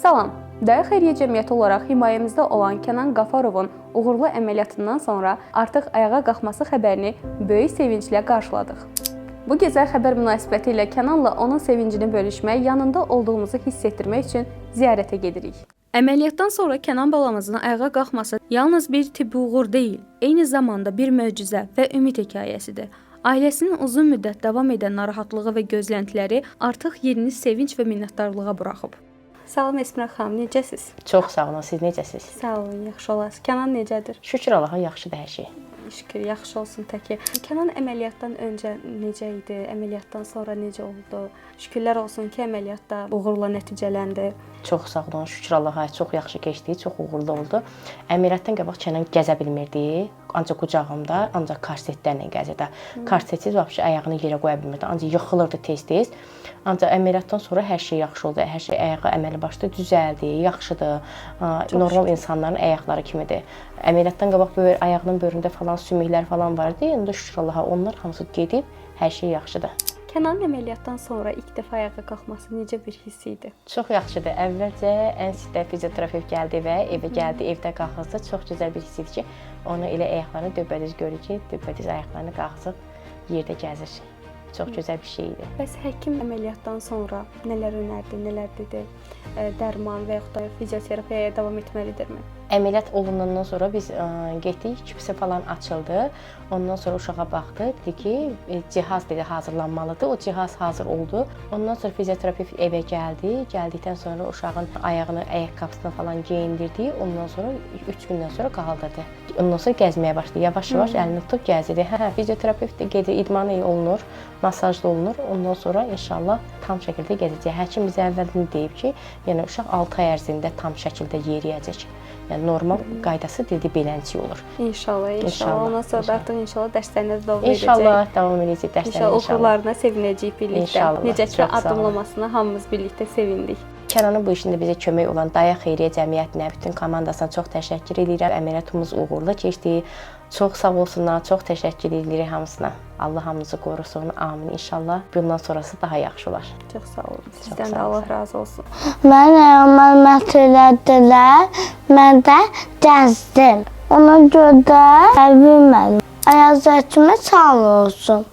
Salam, Daya Xeyriyyə Cəmiyyəti olaraq himayəmizdə olan Kənan Qafarovun uğurlu əməliyyatından sonra artıq ayağa qalxması xəbərini böyük sevinclə qarşıladıq. Bu gözəl xəbər münasibəti ilə Kənanla onun sevincini bölüşmək, yanında olduğumuzu hiss etdirmək üçün ziyarətə gedirik. Əməliyyatdan sonra Kənan balamızın ayağa qalxması yalnız bir tibbi uğur deyil, eyni zamanda bir möcüzə və ümid hekayəsidir. Ailəsinin uzun müddət davam edən narahatlığı və gözləntiləri artıq yerini sevinç və minnətdarlığa buraxıb. Salam Esmira xanım, necəsiz? Çox sağ olun, siz necəsiz? Sağ olun, yaxşı olasınız. Kənan necədir? Şükür Allaha, yaxşıdır hər şey. Şükür, yaxşı olsun təki. Kənan əməliyyatdan öncə necə idi? Əməliyyatdan sonra necə oldu? Şükürlər olsun ki, əməliyyatda uğurla nəticələndi. Çox sağ olun, şükür Allaha, çox yaxşı keçdi, çox uğurlu oldu. Əməliyyatdan qabaq Kənan gəzə bilmirdi. Ancaq qucağımda, ancaq korsetlərlə gəzirdi. Korsetsiz vəbşi ayağını yerə qoya bilmirdi, ancaq yıxılırdı tez-tez. Ancaq əməliyyatdan sonra hər şey yaxşı oldu. Hər şey ayağa əməli başda düzəldi, yaxşıdır. Normal insanların ayaqları kimidir. Əməliyyatdan qabaq böyle ayağının böyründə falan sümüklər falan vardı. İndi şükür Allaha, onlar hamısı gedib, hər şey yaxşıdır. Kənanın əməliyyatdan sonra ilk dəfə ayağa qalxması necə bir hiss idi? Çox yaxşıdır. Əvvəlcə ən sıxda fizioterapevt gəldi və evə gəldi, evdə qalxırdı. Çox gözəl bir hiss idi ki, onu elə ayaqlarını düpbədüz görür ki, düpbədüz ayaqlarını qalxıb yerdə gəzir. Çox gözəl bir şey idi. Bəs həkim əməliyyatdan sonra nələr önərdi, nələr dedi? Dərman və yaxud da fizioterapiyaya davam etməlidirmi? Əməliyyat olunandan sonra biz getdik, küpsə falan açıldı. Ondan sonra uşağa baxdı, dedi ki, cihaz dedi hazırlanmalıdır. O cihaz hazır oldu. Ondan sonra fizioterapevt evə gəldi. Gəldikdən sonra uşağın ayağını, ayaqqabısını falan geyindirdi. Ondan sonra 3 gündən sonra qaldırdı. Ondan sonra gəzməyə başladı. Yavaş-yavaş əlini tutub gəzirdi. Fizioterapevt də gedir, idman olunur, masaj da olunur. Ondan sonra inşallah tam şəkildə gəzəcək. Həkim bizə əvvəldən deyib ki, yəni uşaq 6 ay ərzində tam şəkildə yeriyəcək. Yəni normal qaydası dedi beləncə olur. İnşallah. Ondan sonra da artıq inşallah dərslərinə davam edəcək. İnşallah davam edəcək dərslərinə. İnşallah uğurlarına sevinəcəyik birlikdə. Necə ki addımlamasına hamımız birlikdə sevindik. Kənanın bu işində bizə kömək olan Daya Xeyriyyə Cəmiyyətinə, bütün komandasına çox təşəkkür edirəm. Əməliyyatımız uğurlu keçdi. Çox sağ olsunlar, çox təşəkkür edirik hamısına. Allah hamımızı qorusun, amin inşallah. Bundan sonrası daha yaxşı olar. Çox sağ olun. Sizdən də Allah razı olsun. Mən əməliyyat elədilər, mən də gəzdim. Ona görə də bilmədim. Ayaq zəkimi sağ olsun.